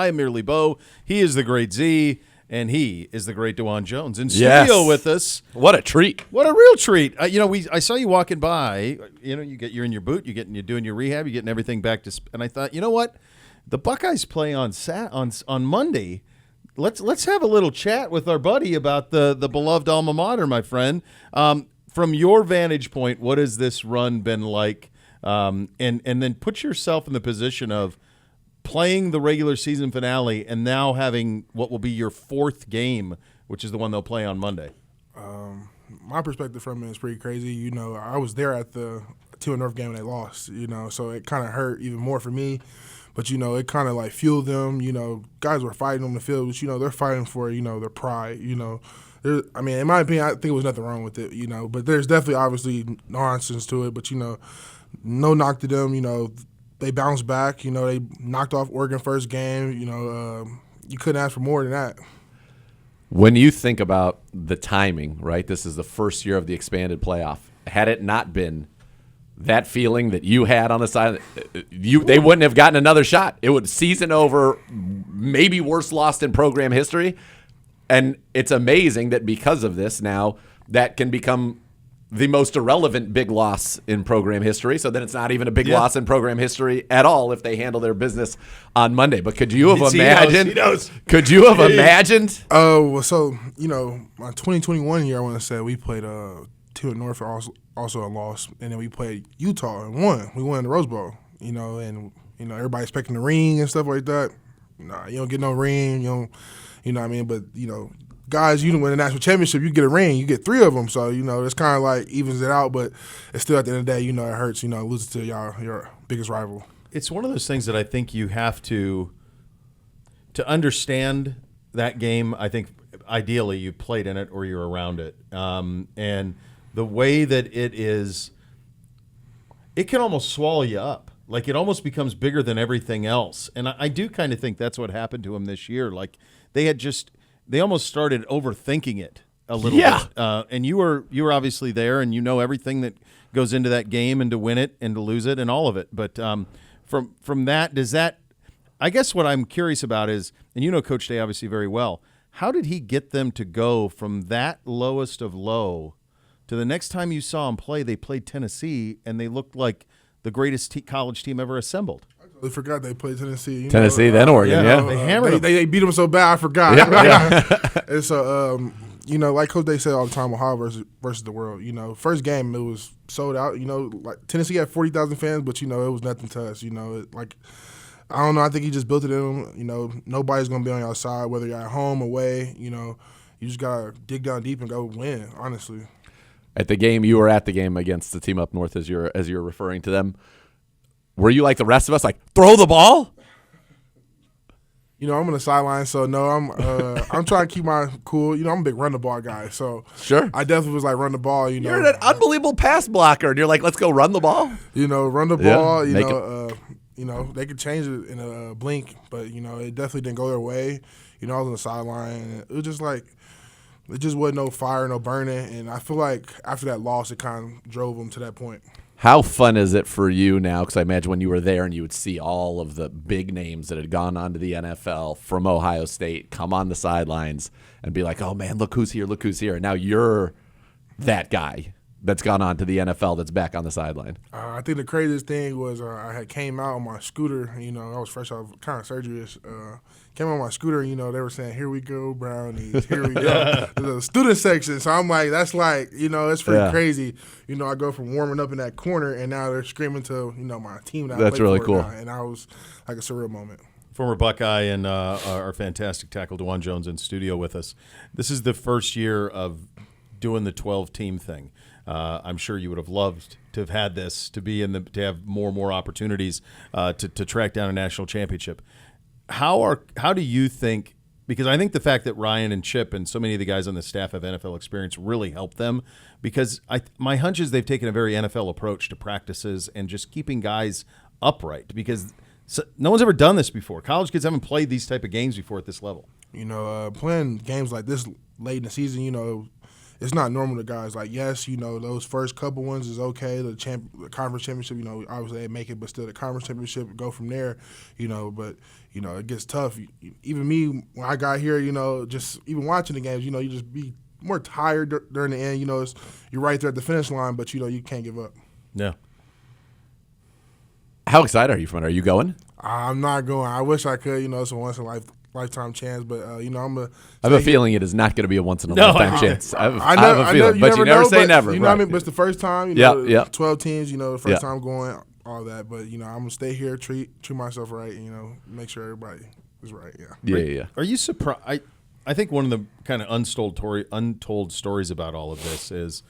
I'm Merely Bo. He is the great Z, and he is the great Dawand Jones in studio with us. What a treat! What a real treat! I saw you walking by. You're in your boot. You're doing your rehab. You're getting everything back to. And I thought, you know what? The Buckeyes play on Monday. Let's have a little chat with our buddy about the beloved alma mater, my friend. From your vantage point, what has this run been like? And then put yourself in the position of playing the regular season finale and now having what will be your fourth game, which is the one they'll play on Monday. My perspective from it is pretty crazy. I was there at the 2 North game and they lost, so it kind of hurt even more for me. But, it kind of like fueled them. Guys were fighting on the field, but, they're fighting for, their pride, in my opinion, I think there was nothing wrong with it, but there's definitely obviously nonsense to it. But, no knock to them, they bounced back. They knocked off Oregon first game. You couldn't ask for more than that. When you think about the timing, right, this is the first year of the expanded playoff. Had it not been that feeling that you had on the side, they wouldn't have gotten another shot. It would season over, maybe worst lost in program history. And it's amazing that because of this now, that can become the most irrelevant big loss in program history. So then it's not even a big loss in program history at all if they handle their business on Monday. But could you have imagined? He knows. Could you have imagined? My 2021 year, I want to say we played 2 at North, also a loss, and then we played Utah and won. We won the Rose Bowl. And everybody expecting the ring and stuff like that. Nah, you don't get no ring. You know what I mean? But guys, you win a national championship, you get a ring, you get 3 of them. So, it's kind of like evens it out, but it's still at the end of the day, it hurts, losing to your biggest rival. It's one of those things that I think you have to understand that game. I think ideally you played in it or you're around it. And the way that it is, it can almost swallow you up. Like it almost becomes bigger than everything else. And I do kind of think that's what happened to him this year. Like they almost started overthinking it a little bit. And you were obviously there, and everything that goes into that game, and to win it and to lose it and all of it. But from that, does that – I guess what I'm curious about is, and Coach Day obviously very well, how did he get them to go from that lowest of low to the next time you saw them play, they played Tennessee, and they looked like the greatest college team ever assembled? I forgot they played Tennessee. Then Oregon, They hammered them. They beat them so bad, I forgot. Yeah. And so, like Coach Day said all the time, Ohio versus the world. First game it was sold out. Like Tennessee had 40,000 fans, but it was nothing to us. I don't know. I think he just built it in them. Nobody's gonna be on your side, whether you're at home, away. You just gotta dig down deep and go win. Honestly. At the game, you were at the game against the team up north, as you're referring to them. Were you like the rest of us, like throw the ball? I'm on the sideline, so no, I'm trying to keep my cool. I'm a big run the ball guy, so sure. I definitely was like run the ball. You're an unbelievable pass blocker, and you're like, let's go run the ball. Run the ball. They could change it in a blink, but it definitely didn't go their way. I was on the sideline, and it was just like it just wasn't no fire, no burning, and I feel like after that loss, it kind of drove them to that point. How fun is it for you now? Because I imagine when you were there and you would see all of the big names that had gone on to the NFL from Ohio State come on the sidelines and be like, oh, man, look who's here, look who's here. And now you're that guy that's gone on to the NFL that's back on the sideline. I think the craziest thing was I had came out on my scooter. I was fresh out of kind of surgery. Came on my scooter, they were saying, here we go, brownies, here we go. The student section. So I'm like, that's like, it's pretty crazy. I go from warming up in that corner, and now they're screaming to, my team. That's really cool. Now, and I was like a surreal moment. Former Buckeye and our fantastic tackle Dawand Jones in studio with us. This is the first year of doing the 12-team thing. I'm sure you would have loved to have had this, to to have more and more opportunities to track down a national championship. How do you think, because I think the fact that Ryan and Chip and so many of the guys on the staff have NFL experience really helped them, because my hunch is they've taken a very NFL approach to practices and just keeping guys upright, because no one's ever done this before. College kids haven't played these type of games before at this level. Playing games like this late in the season, it's not normal to guys. Like, yes, those first couple ones is okay. The conference championship, obviously they make it, but still the conference championship, go from there, but, it gets tough. Even me, when I got here, just even watching the games, you just be more tired during the end. You're right there at the finish line, but, you can't give up. Yeah. How excited are you for it? Are you going? I'm not going. I wish I could. It's a once in a lifetime chance, but I'm I have a feeling it is not going to be a once in a lifetime chance. I have a feeling, but you never say never. You know what I mean? But it's the first time. 12 teams. The first time going, all that. But I'm gonna stay here, treat myself right, and make sure everybody is right. Yeah. Are you surprised? I think one of the kind of untold stories about all of this is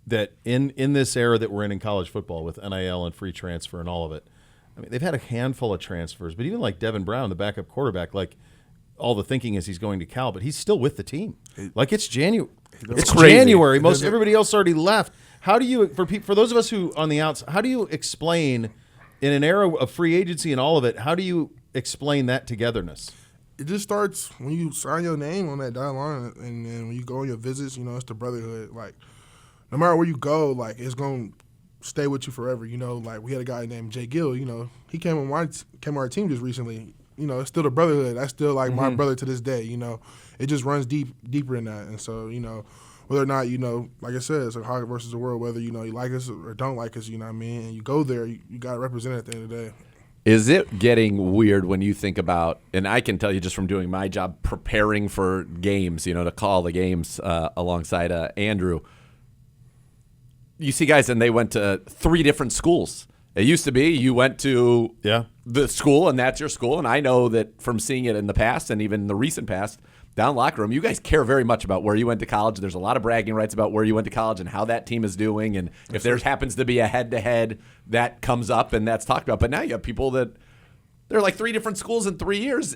that in this era that we're in college football with NIL and free transfer and all of it. I mean, they've had a handful of transfers, but even like Devin Brown, the backup quarterback, like all the thinking is he's going to Cal, but he's still with the team. Like it's January. It's crazy. January. Most everybody else already left. How do you, for those of us who on the outside, how do you explain in an era of free agency and all of it? How do you explain that togetherness? It just starts when you sign your name on that dotted line, and then when you go on your visits, it's the brotherhood. Like, no matter where you go, like it's going to stay with you forever. Like we had a guy named Jay Gill. He came on our team just recently. It's still the brotherhood. That's still like my brother to this day. It just runs deeper in that. And so whether or not like I said, it's like hockey versus the world. Whether you like us or don't like us, what I mean. And you go there, you got to represent it at the end of the day. Is it getting weird when you think about, and I can tell you just from doing my job, preparing for games, to call the games alongside Andrew. You see guys, and they went to 3 different schools. It used to be you went to the school, and that's your school. And I know that from seeing it in the past and even the recent past, down in the locker room, you guys care very much about where you went to college. There's a lot of bragging rights about where you went to college and how that team is doing. And if there happens to be a head-to-head, that comes up and that's talked about. But now you have people that they're like 3 different schools in 3 years.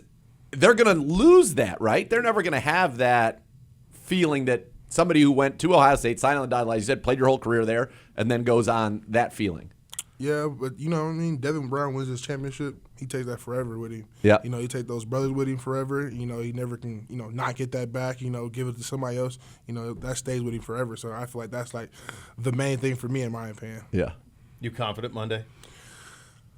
They're going to lose that, right? They're never going to have that feeling that somebody who went to Ohio State, signed on the dotted line, you said, played your whole career there, and then goes on that feeling. Yeah, but what I mean? Devin Brown wins his championship. He takes that forever with him. Yeah. He take those brothers with him forever. He never can, not get that back, give it to somebody else. That stays with him forever. So I feel like that's like the main thing for me, in my opinion. Yeah. You confident Monday?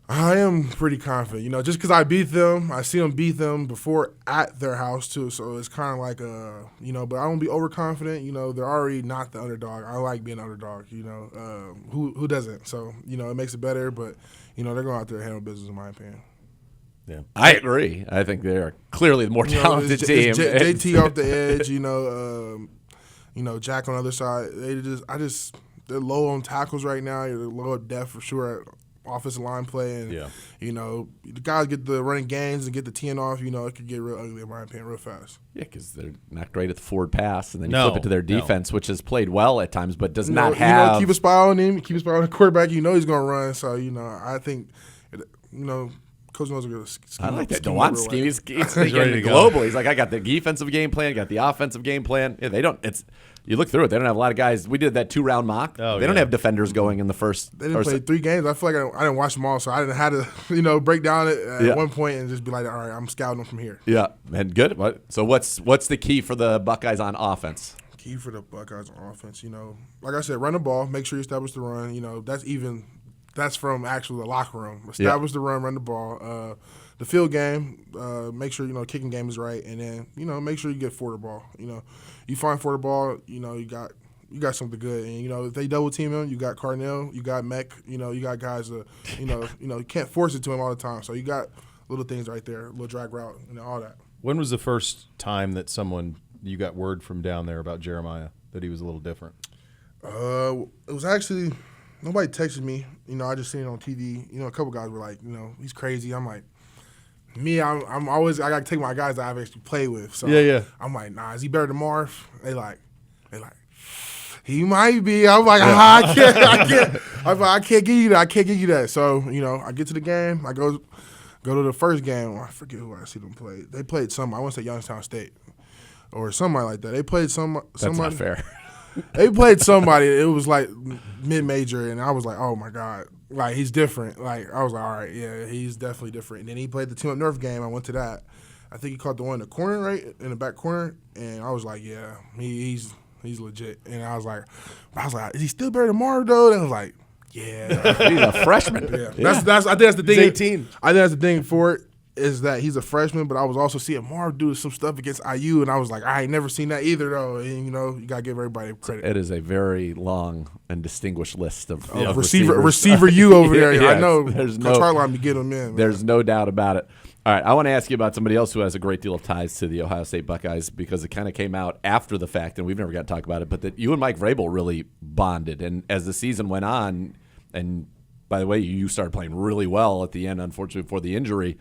I am pretty confident, just because I beat them. I see them beat them before at their house, too. So it's kind of like, but I don't be overconfident. They're already not the underdog. I like being underdog, who doesn't? So, it makes it better. But, they're going out there and handle business, in my opinion. Yeah, I agree. I think they're clearly the more talented team. JT off the edge, Jack on the other side. They're low on tackles right now. They're low at depth for sure. Offensive line play, and the guys get the running gains and get the 10 off. It could get real ugly, in my opinion, real fast. Yeah, because they're not great at the forward pass, and then you flip it to their defense, which has played well at times, but does not have. Keep a spy on him. Keep a spy on the quarterback. He's going to run. So I think, Coach knows going to. I like that. Dawand scheme. He's thinking globally. He's like, I got the defensive game plan, got the offensive game plan. Yeah, they don't. You look through it. They don't have a lot of guys. We did that 2-round mock. They don't have defenders going in the first. They didn't play 3 games. I feel like I didn't watch them all, so I didn't have to, break down it at one point and just be like, all right, I'm scouting them from here. Yeah, and good. So what's the key for the Buckeyes on offense? Key for the Buckeyes on offense, like I said, run the ball. Make sure you establish the run. That's from actually the locker room. Establish the run the ball. The field game, make sure, kicking game is right. And then, make sure you get forward the ball. You find forward the ball, you got something good. And, if they double team him, you got Carnell, you got Mech, you got guys that, you can't force it to him all the time. So you got little things right there, little drag route, all that. When was the first time that you got word from down there about Jeremiah, that he was a little different? It was actually, nobody texted me. I just seen it on TV. A couple guys were like, he's crazy. I'm like, I'm always, I got to take my guys that I've actually played with. So I'm like, nah, is he better than Marv? They like, he might be. I'm like, I can't. I'm like, I can't give you that. I can't give you that. So, I get to the game. I go to the first game. I forget who I see them play. They played somebody. I want to say Youngstown State or somebody like that. They played somebody. That's not fair. They played somebody. It was like mid-major, and I was like, oh my God. Like, he's different. Like, I was like, all right, yeah, he's definitely different. And then he played the 2 up North game. I went to that. I think he caught the one in the corner, right in the back corner, and I was like, yeah, he's legit. And I was like, is he still better than Marv though? And I was like, yeah, He's a freshman. yeah. That's I think that's the thing. He's 18. I think that's the thing for it is that he's a freshman, but I was also seeing Marv do some stuff against IU, and I was like, I ain't never seen that either though. And you know, you gotta give everybody credit. It is a very long and distinguished list of Receiver you over there. Yeah, I know. there's Coach no- Hartline to get him in. Man. There's no doubt about it. All right, I want to ask you about somebody else who has a great deal of ties to the Ohio State Buckeyes because it kind of came out after the fact, and we've never got to talk about it, but that you and Mike Vrabel really bonded. And as the season went on, and by the way, you started playing really well at the end, unfortunately, before the injury,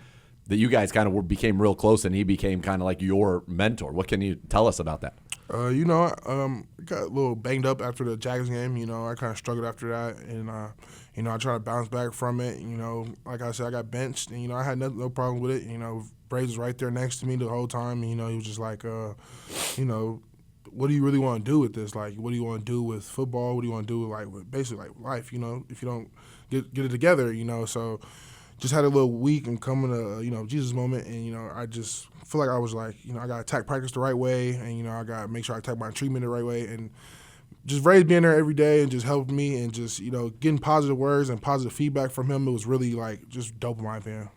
that you guys kind of became real close, and he became kind of like your mentor. What can you tell us about that? You know, got a little banged up after the Jags game. You know, I kind of struggled after that, and you know, I tried to bounce back from it. You know, like I said, I got benched, and you know, I had no problem with it. You know, Braves was right there next to me the whole time. And, you know, he was just like, you know, what do you really want to do with this? Like, what do you want to do with football? What do you want to do with basically like life? You know, if you don't get it together, you know, so. Just had a little week and coming to, you know, Jesus moment. And, you know, I just feel like I was like, you know, I got to attack practice the right way. And, you know, I got to make sure I attack my treatment the right way. And just Ray's being there every day and just helping me and just, you know, getting positive words and positive feedback from him. It was really, like, just dope in my opinion.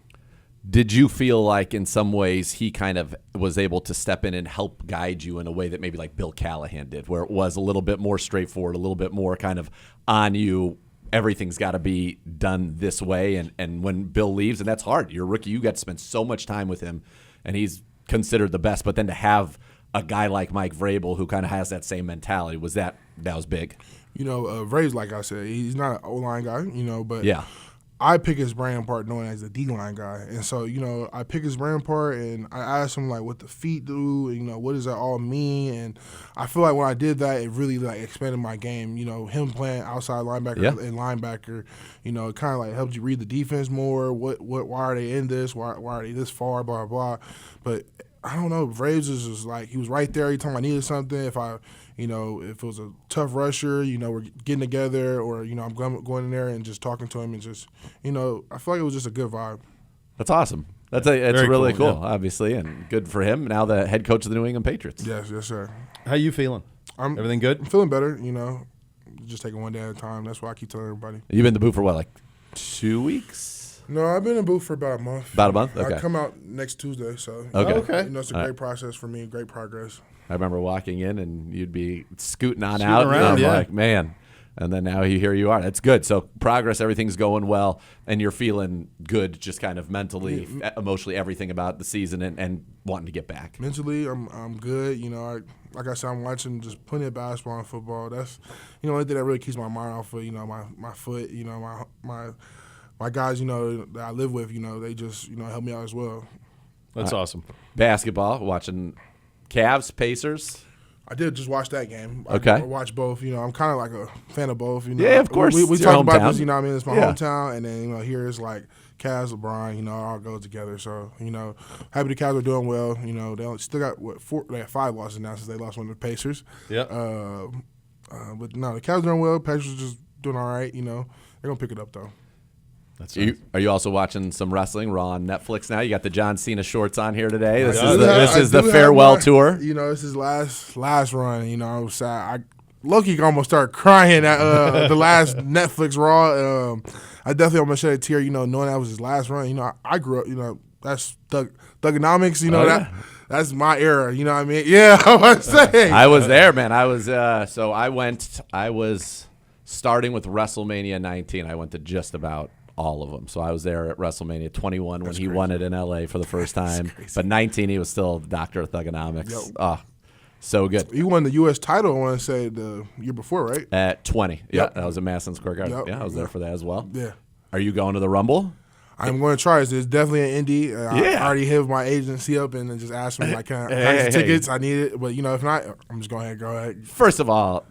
Did you feel like in some ways he kind of was able to step in and help guide you in a way that maybe like Bill Callahan did, where it was a little bit more straightforward, a little bit more kind of on you? Everything's got to be done this way. And when Bill leaves, and that's hard. You're a rookie. You got to spend so much time with him, and he's considered the best. But then to have a guy like Mike Vrabel who kind of has that same mentality, that was big? You know, Vray's, like I said, he's not an O-line guy, you know, but Yeah. I pick his brain apart knowing as a D-line guy. And so, you know, I pick his brain apart and I ask him, like, what the feet do, and, you know, what does that all mean? And I feel like when I did that, it really, like, expanded my game. You know, him playing outside linebacker and linebacker, you know, it kind of, like, helped you read the defense more. Why are they in this? Why are they this far, blah, blah, blah. But I don't know. Braves is just, like, he was right there every time I needed something. If it was a tough rusher, you know, we're getting together, or, you know, I'm going in there and just talking to him and just, you know, I feel like it was just a good vibe. That's awesome. It's really cool, obviously, and good for him. Now the head coach of the New England Patriots. Yes, sir. How you feeling? Everything good? I'm feeling better, you know, just taking one day at a time. That's why I keep telling everybody. You've been in the booth for what, like 2 weeks? No, I've been in the booth for about a month. About a month? Okay. I come out next Tuesday, so. Okay. You know, it's a great process for me, great progress. I remember walking in and you'd be scooting out. And I'm like, man. And then now here you are. That's good. So progress, everything's going well, and you're feeling good, just kind of mentally, emotionally, everything about the season and wanting to get back. Mentally, I'm good. You know, like I said, I'm watching just plenty of basketball and football. That's, you know, the only thing that really keeps my mind off of, you know, my foot, you know, my guys, you know, that I live with, you know, they just, you know, help me out as well. That's awesome. Basketball, watching Cavs, Pacers. I did just watch that game. Okay. I watch both. You know, I'm kind of like a fan of both. You know, Yeah, of course. We It's talk your about hometown. this. You know, what I mean, it's my Yeah. hometown, and then, you know, here it's like Cavs, LeBron. You know, it all goes together. So, you know, happy the Cavs are doing well. You know, they still got they have 5 losses now since they lost one to the Pacers. Yeah. But no, the Cavs doing well. Pacers just doing all right. You know, they're gonna pick it up though. That's Are you also watching some wrestling? Raw on Netflix now. You got the John Cena shorts on here today. This is the farewell tour. You know, this is last run. You know, I was sad. Loki almost started crying at the last Netflix Raw. I definitely almost shed a tear. You know, knowing that was his last run. You know, I grew up. You know, that's Thugonomics. You know that's my era. You know what I mean? Yeah, I was saying. I was there, man. I was I was starting with WrestleMania 19. I went to just about all of them. So I was there at WrestleMania 21 when he won it in LA for the first time. But 19, he was still the Doctor of Thugonomics. Yep. Oh, so good. He won the U.S. title, I want to say, the year before, right? At 20. Yeah, Yep. that was in Madison Square Garden. Yep. Yeah, I was there for that as well. Yeah. Are you going to the Rumble? I'm going to try it. It's definitely an indie. Yeah. I already hit my agency up and then just asked them, like, can I get tickets? I need it. But, you know, if not, I'm just going to go ahead. First of all,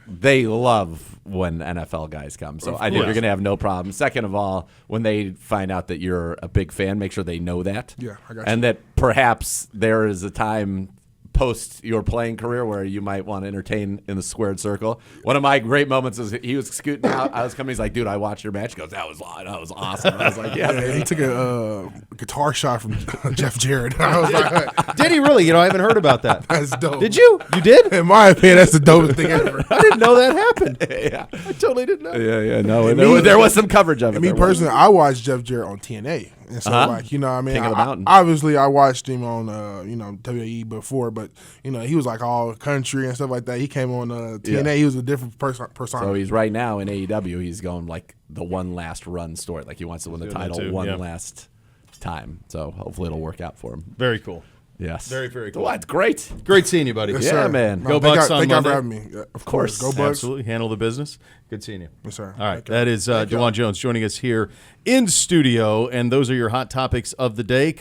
they love when NFL guys come. So I think you're going to have no problem. Second of all, when they find out that you're a big fan, make sure they know that. Yeah, I got you. And that perhaps there is a time post your playing career where you might want to entertain in the squared circle. One of my great moments is he was scooting out. I was coming. He's like, "Dude, I watched your match." He goes, "That was awesome." I was like, "Yeah." Yeah, he took a guitar shot from Jeff Jarrett. I was like, Did he really? You know, I haven't heard about that. that's dope. Did you? You did? In my opinion, that's the dopest thing ever. I didn't know that happened. Yeah, I totally didn't know. yeah. No, me- there was some coverage of it. Me There was. personally, I watched Jeff Jarrett on TNA, and so like, you know, what I mean, King of the Mountain. obviously I watched him on WWE before, but you know, he was like all country and stuff like that. He came on TNA. Yeah. He was a different persona. So he's right now in AEW. He's going like the one last run story. Like he wants to win the doing that title too, one yeah. last time. So hopefully it'll work out for him. Very cool. Yes. Very, very cool. What? Great. Great seeing you, buddy. Yes, Yeah, sir. man. Go thank Bucks God, on thank God for Monday. having me. Yeah, of course. Go Bucks. Absolutely. Handle the business. Good seeing you. Yes, sir. All right. Thank you. That is Thank you. Dawand Jones joining us here in studio, and those are your hot topics of the day.